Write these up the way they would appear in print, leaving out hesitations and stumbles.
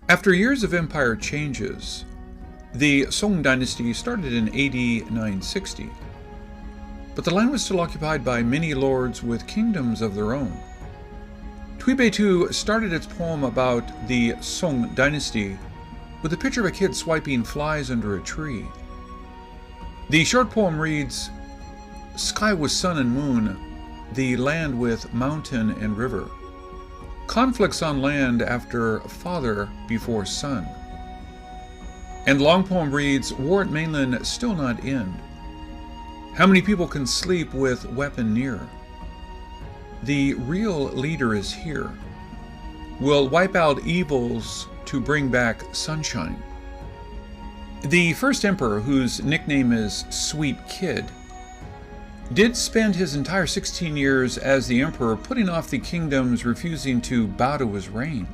After years of empire changes, the Song Dynasty started in AD 960, but the land was still occupied by many lords with kingdoms of their own. Tui Bei Tu started its poem about the Song Dynasty with a picture of a kid swiping flies under a tree. The short poem reads, "Sky with sun and moon, the land with mountain and river. Conflicts on land after father before son." And the long poem reads, "War at mainland still not end. How many people can sleep with weapon near? The real leader is here. Will wipe out evils to bring back sunshine." The first emperor, whose nickname is Sweet Kid, did spend his entire 16 years as the emperor putting off the kingdoms, refusing to bow to his reign.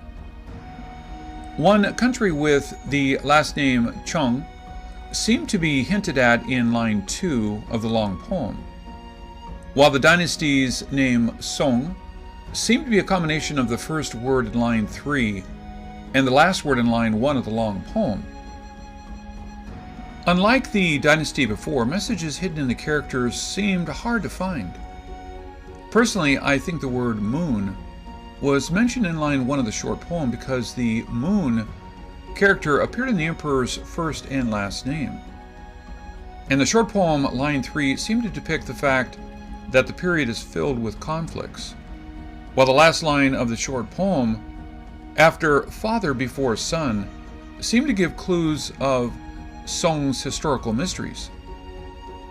One country with the last name Chong seemed to be hinted at in line 2 of the long poem, while the dynasty's name Song seemed to be a combination of the first word in line 3 and the last word in line 1 of the long poem. Unlike the dynasty before, messages hidden in the characters seemed hard to find. Personally, I think the word moon was mentioned in line 1 of the short poem because the moon character appeared in the emperor's first and last name. And the short poem, line 3, seemed to depict the fact that the period is filled with conflicts, while the last line of the short poem, after father before son, seemed to give clues of Song's historical mysteries.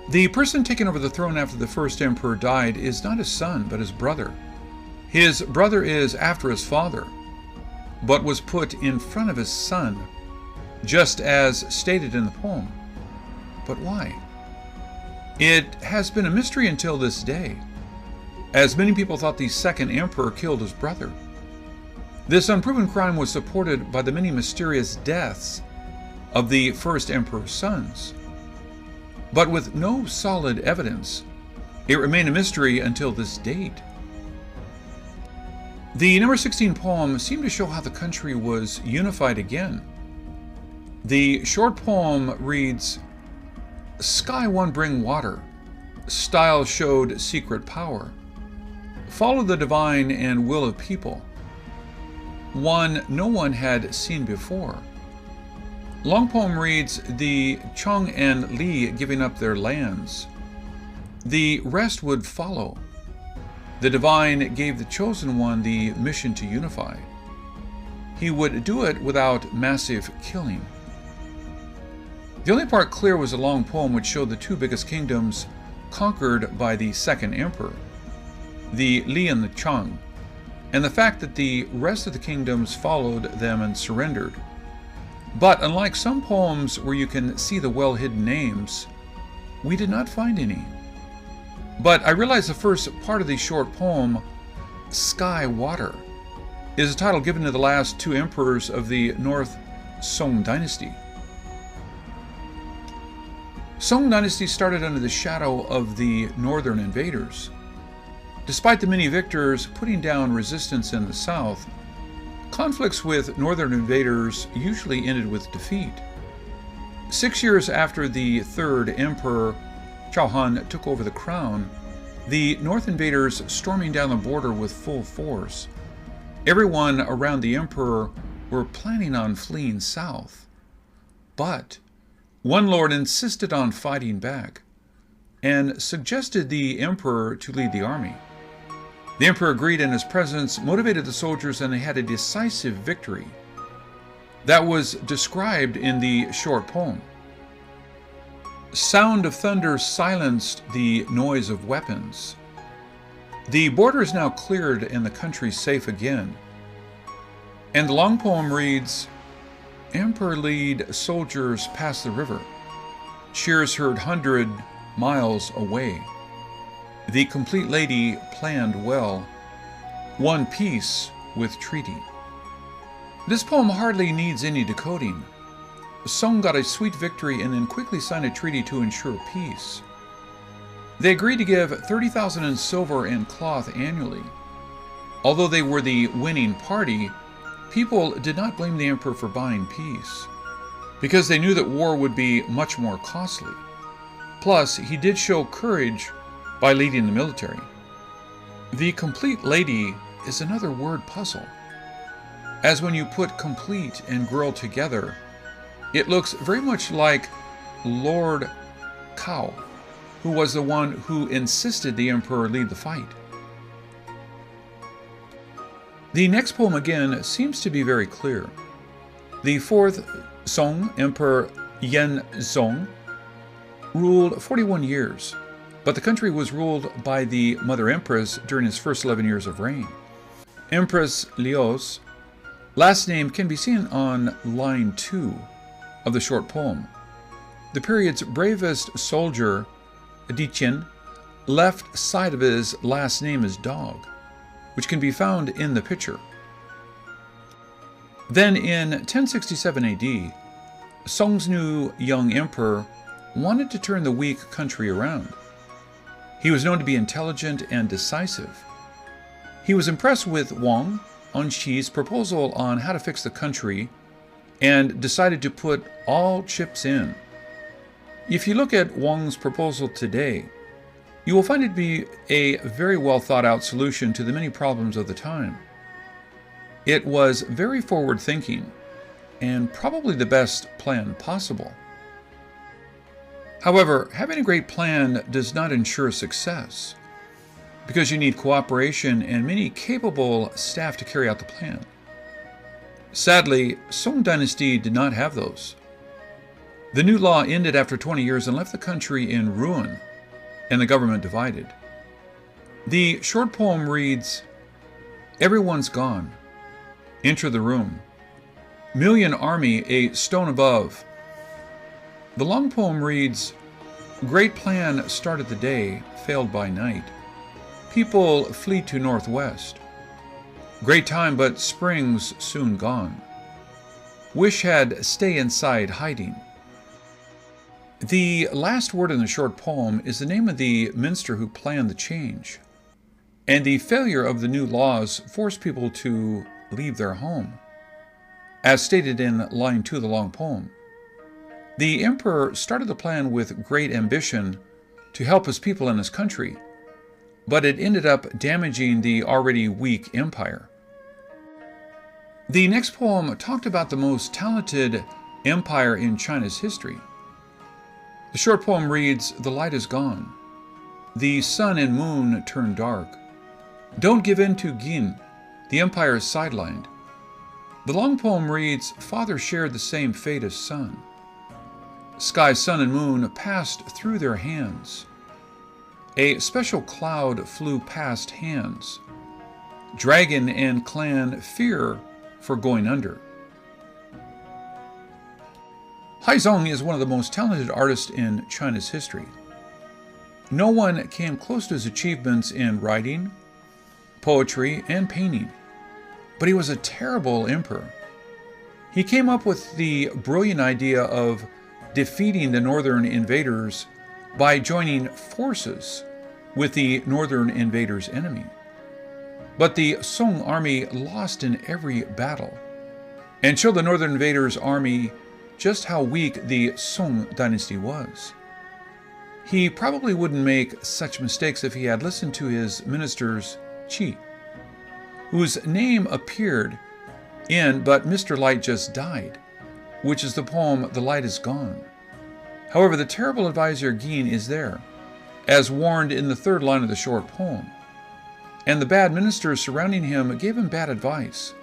The person taking over the throne after the first emperor died is not his son, but his brother. His brother is after his father, but was put in front of his son, just as stated in the poem. But why? It has been a mystery until this day, as many people thought the second emperor killed his brother. This unproven crime was supported by the many mysterious deaths of the first emperor's sons. But with no solid evidence, it remained a mystery until this date. The number 16 poem seemed to show how the country was unified again. The short poem reads, "Sky one bring water, style showed secret power, follow the divine and will of people, one no one had seen before." Long poem reads, "The Chong and Li giving up their lands. The rest would follow. The divine gave the chosen one the mission to unify. He would do it without massive killing." The only part clear was a long poem which showed the two biggest kingdoms conquered by the second emperor, the Li and the Chang, and the fact that the rest of the kingdoms followed them and surrendered. But unlike some poems where you can see the well-hidden names, we did not find any. But I realized the first part of the short poem, "Sky Water," is a title given to the last two emperors of the North Song Dynasty. Song Dynasty started under the shadow of the northern invaders. Despite the many victors putting down resistance in the south, conflicts with northern invaders usually ended with defeat. 6 years after the third emperor, Chao Han, took over the crown, the north invaders storming down the border with full force. Everyone around the emperor were planning on fleeing south. But one lord insisted on fighting back and suggested the emperor to lead the army. The emperor agreed, and his presence motivated the soldiers, and they had a decisive victory that was described in the short poem. Sound of thunder silenced the noise of weapons. The border is now cleared and the country safe again. And the long poem reads, "Emperor lead soldiers past the river. Cheers heard 100 miles away. The complete lady planned well, one peace with treaty." This poem hardly needs any decoding. Song got a sweet victory and then quickly signed a treaty to ensure peace. They agreed to give 30,000 in silver and cloth annually. Although they were the winning party, people did not blame the emperor for buying peace, because they knew that war would be much more costly. Plus, he did show courage by leading the military. The complete lady is another word puzzle, as when you put complete and girl together, it looks very much like Lord Cao, who was the one who insisted the emperor lead the fight. The next poem again seems to be very clear. The fourth Song Emperor Yen Zong ruled 41 years, but the country was ruled by the Mother Empress during his first 11 years of reign. Empress Liu's last name can be seen on line 2 of the short poem. The period's bravest soldier, Di Qian, left side of his last name is dog, which can be found in the picture. Then in 1067 AD, Song's new young emperor wanted to turn the weak country around. He was known to be intelligent and decisive. He was impressed with Wang Anxi's proposal on how to fix the country and decided to put all chips in. If you look at Wang's proposal today, you will find it to be a very well thought out solution to the many problems of the time. It was very forward thinking and probably the best plan possible. However, having a great plan does not ensure success, because you need cooperation and many capable staff to carry out the plan. Sadly, Song Dynasty did not have those. The new law ended after 20 years and left the country in ruin, and the government divided. The short poem reads, "Everyone's gone. Enter the room. Million army a stone above." The long poem reads, "Great plan started the day, failed by night. People flee to northwest. Great time, but spring's soon gone. Wish had stay inside hiding." The last word in the short poem is the name of the minister who planned the change, and the failure of the new laws forced people to leave their home, as stated in line 2 of the long poem. The emperor started the plan with great ambition to help his people and his country, but it ended up damaging the already weak empire. The next poem talked about the most talented empire in China's history. The short poem reads, "The light is gone. The sun and moon turn dark. Don't give in to Qin. The empire is sidelined." The long poem reads, "Father shared the same fate as son. Sky, sun, and moon passed through their hands. A special cloud flew past hands. Dragon and clan fear for going under." Haizong is one of the most talented artists in China's history. No one came close to his achievements in writing, poetry, and painting, but he was a terrible emperor. He came up with the brilliant idea of defeating the northern invaders by joining forces with the northern invaders' enemy. But the Song army lost in every battle, and showed the northern invaders' army just how weak the Song dynasty was. He probably wouldn't make such mistakes if he had listened to his ministers, Qi, whose name appeared in "But Mr. Light Just Died," which is the poem "The Light Is Gone." However, the terrible advisor Qin is there, as warned in the third line of the short poem, and the bad ministers surrounding him gave him bad advice.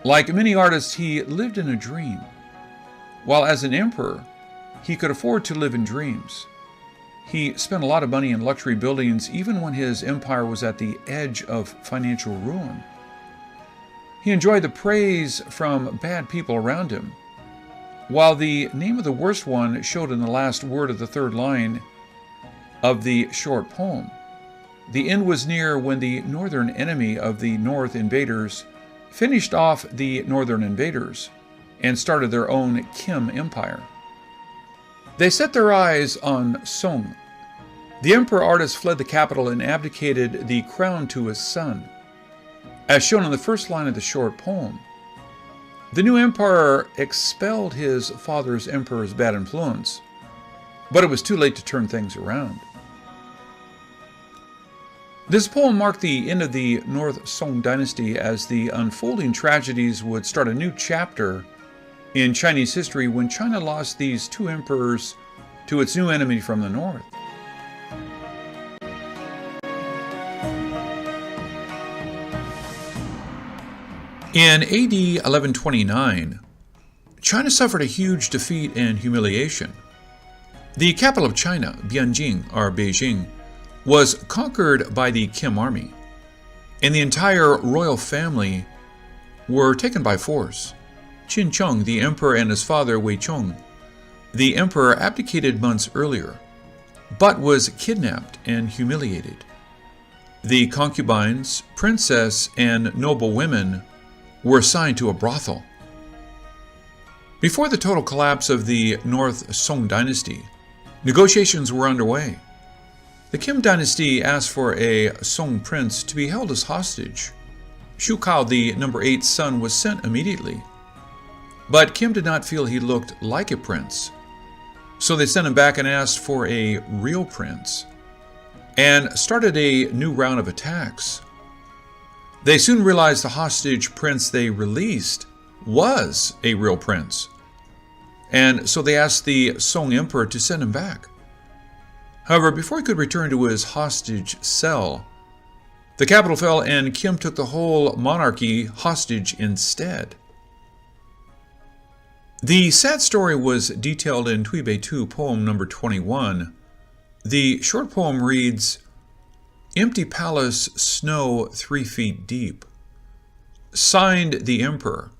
Like many artists, he lived in a dream, while as an emperor, he could afford to live in dreams. He spent a lot of money in luxury buildings even when his empire was at the edge of financial ruin. He enjoyed the praise from bad people around him, while the name of the worst one showed in the last word of the third line of the short poem. The end was near when the northern enemy of the north invaders finished off the northern invaders and started their own Kim Empire. They set their eyes on Song. The emperor artist fled the capital and abdicated the crown to his son. As shown in the first line of the short poem, The new emperor expelled his father's emperor's bad influence, but it was too late to turn things around. This poem marked the end of the North Song dynasty, as the unfolding tragedies would start a new chapter in Chinese history when China lost these two emperors to its new enemy from the north. In AD 1129, China suffered a huge defeat and humiliation. The capital of China, Bianjing, or Beijing, was conquered by the Qin army, and the entire royal family were taken by force. Qin Cheng, the emperor, and his father Wei Chong, the emperor, abdicated months earlier, but was kidnapped and humiliated. The concubines, princess, and noble women were assigned to a brothel. Before the total collapse of the North Song dynasty, negotiations were underway. The Kim dynasty asked for a Song prince to be held as hostage. Shu Kao, the number 8 son, was sent immediately. But Kim did not feel he looked like a prince, so they sent him back and asked for a real prince, and started a new round of attacks. They soon realized the hostage prince they released was a real prince, and so they asked the Song emperor to send him back. However, before he could return to his hostage cell, the capital fell and Kim took the whole monarchy hostage instead. The sad story was detailed in Tui Bei Tu, poem number 21. The short poem reads, "Empty palace, snow 3 feet deep. Signed the emperor,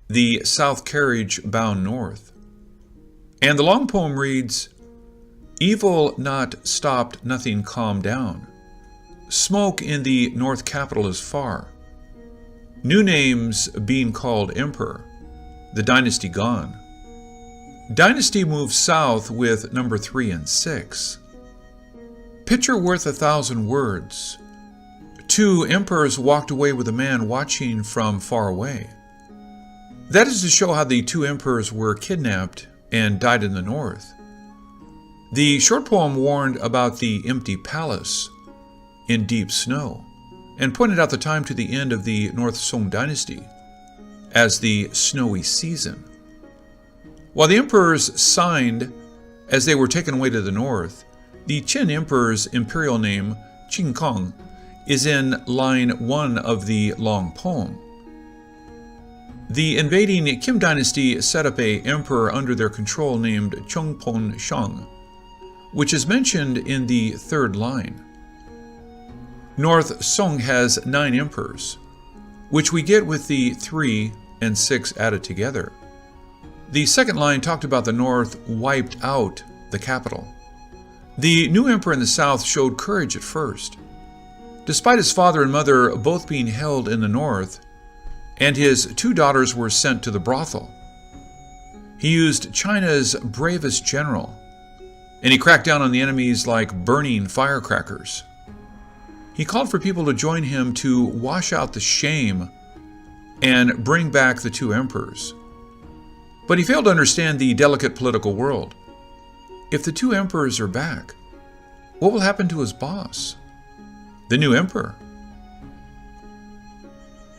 the south carriage bound north." And the long poem reads, "Evil not stopped, nothing calmed down. Smoke in the north capital is far. New names being called emperor, the dynasty gone. Dynasty moves south with number 3 and 6. Picture worth 1,000 words. 2 emperors walked away with a man watching from far away." That is to show how the 2 emperors were kidnapped and died in the north. The short poem warned about the empty palace in deep snow, and pointed out the time to the end of the North Song dynasty as the snowy season. While the emperors signed as they were taken away to the north, the Qin emperor's imperial name, Qin Kong, is in line 1 of the long poem. The invading Kim dynasty set up an emperor under their control named Chongpon Shang, which is mentioned in the 3rd line. North Song has 9 emperors, which we get with the 3 and 6 added together. The 2nd line talked about the north wiped out the capital. The new emperor in the south showed courage at first. Despite his father and mother both being held in the north, and his 2 daughters were sent to the brothel, he used China's bravest general, and he cracked down on the enemies like burning firecrackers. He called for people to join him to wash out the shame and bring back the 2 emperors. But he failed to understand the delicate political world. If the 2 emperors are back, what will happen to his boss, the new emperor?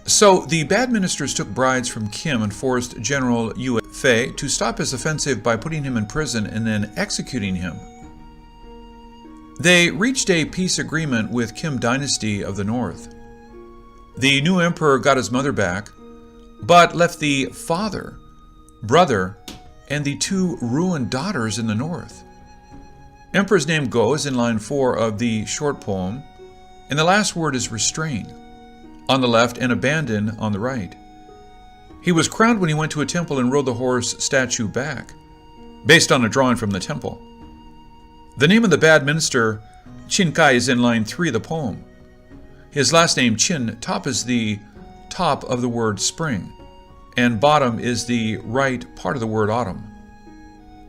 So the bad ministers took brides from Kim and forced General Yue Fei to stop his offensive by putting him in prison and then executing him. They reached a peace agreement with Kim dynasty of the north. The new emperor got his mother back, but left the father, brother, and the 2 ruined daughters in the north. Emperor's name Go is in line 4 of the short poem, and the last word is restrain on the left and abandon on the right. He was crowned when he went to a temple and rode the horse statue back, based on a drawing from the temple. The name of the bad minister, Qin Kai, is in line 3 of the poem. His last name, Qin, top is the top of the word spring, and bottom is the right part of the word autumn.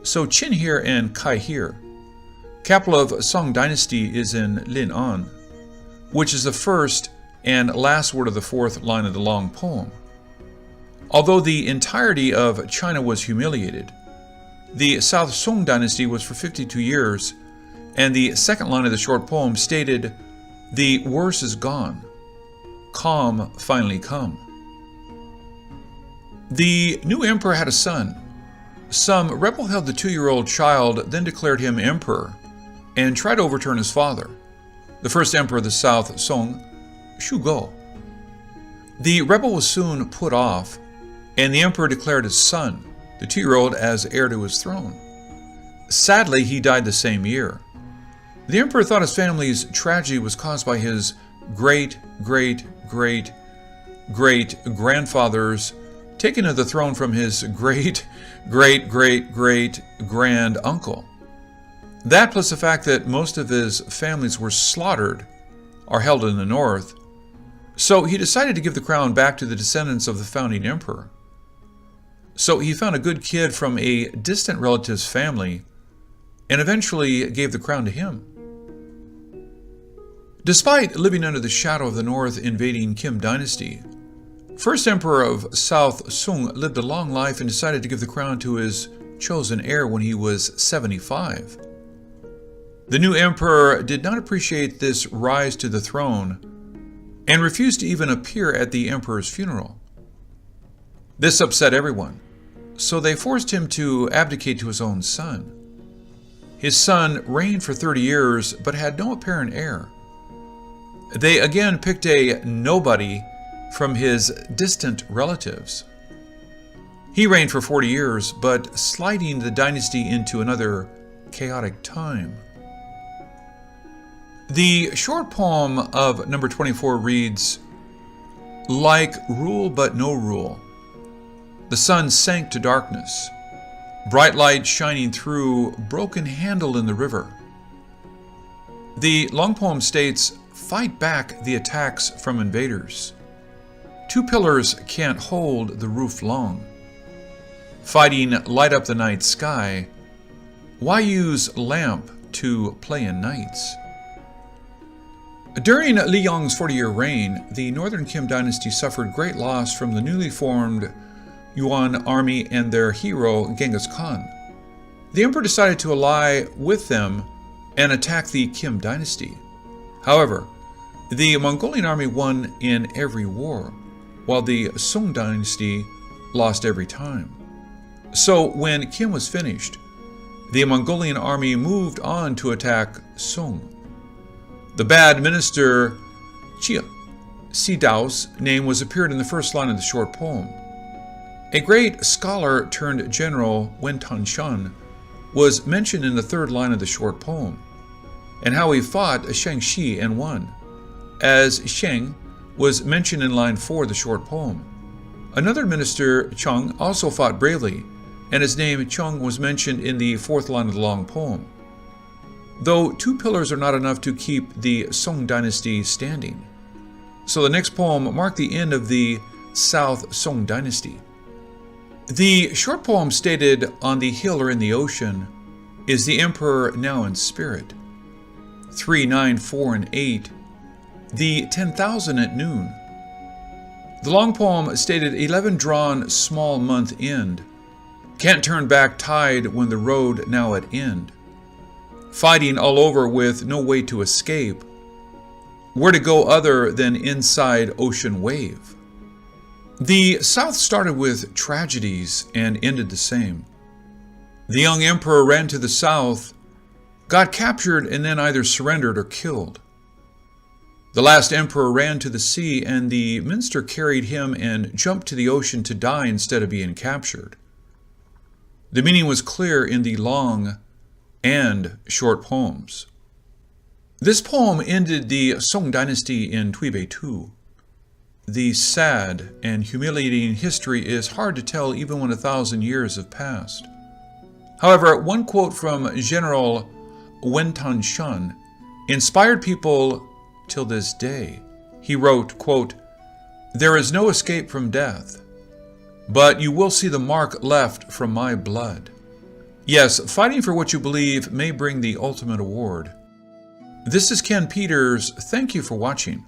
So Qin here and Kai here. Capital of Song dynasty is in Lin'an, which is the first and last word of the 4th line of the long poem. Although the entirety of China was humiliated, the South Song Dynasty was for 52 years, and the second line of the short poem stated, "The worst is gone. Calm finally come." The new emperor had a son. Some rebel held the 2-year-old child, then declared him emperor, and tried to overturn his father, the first emperor of the South Song, Shugo. The rebel was soon put off, and the emperor declared his son, the 2-year-old, as heir to his throne. Sadly, he died the same year. The emperor thought his family's tragedy was caused by his great-great-great-great-grandfather's taking of the throne from his great-great-great-great-grand uncle. That, plus the fact that most of his families were slaughtered, are held in the north. So he decided to give the crown back to the descendants of the founding emperor. So he found a good kid from a distant relative's family and eventually gave the crown to him. Despite living under the shadow of the North invading Kim Dynasty, first emperor of South Sung lived a long life and decided to give the crown to his chosen heir when he was 75. The new emperor did not appreciate this rise to the throne and refused to even appear at the emperor's funeral. This upset everyone, so they forced him to abdicate to his own son. His son reigned for 30 years but had no apparent heir. They again picked a nobody from his distant relatives. He reigned for 40 years, but sliding the dynasty into another chaotic time. The short poem of number 24 reads, "Like rule but no rule, the sun sank to darkness, bright light shining through broken handle in the river." The long poem states, "Fight back the attacks from invaders. 2 pillars can't hold the roof long. Fighting light up the night sky. Why use lamp to play in nights?" During Li Yong's 40-year reign, the northern Kim dynasty suffered great loss from the newly formed Yuan army and their hero Genghis Khan. The emperor decided to ally with them and attack the Kim dynasty. However, the Mongolian army won in every war, while the Sung dynasty lost every time. So when Kim was finished, the Mongolian army moved on to attack Sung. The bad minister Chia Sidao's name was appeared in the first line of the short poem. A great scholar turned general, Wen Tanshan, was mentioned in the third line of the short poem, and how he fought Shang Shi and won, as Sheng was mentioned in line 4 of the short poem. Another minister, Cheng, also fought bravely, and his name Cheng was mentioned in the 4th line of the long poem. Though 2 pillars are not enough to keep the Song dynasty standing, so the next poem marked the end of the South Song dynasty. The short poem stated, "On the hill or in the ocean is the emperor now in spirit." 3, 9, 4, and 8. The 10,000 at noon. The long poem stated, "11 drawn small month end. Can't turn back tide when the road now at end. Fighting all over with no way to escape. Where to go other than inside ocean wave." The South started with tragedies and ended the same. The young emperor ran to the south, got captured, and then either surrendered or killed. The last emperor ran to the sea, and the minster carried him and jumped to the ocean to die instead of being captured. The meaning was clear in the long and short poems. This poem ended the Song dynasty in Tui Bei Tu. The sad and humiliating history is hard to tell even when 1,000 years have passed. However, one quote from General Wen Tanshan inspired people till this day. He wrote, quote, "There is no escape from death, but you will see the mark left from my blood. Yes, fighting for what you believe may bring the ultimate award." This is Ken Peters. Thank you for watching.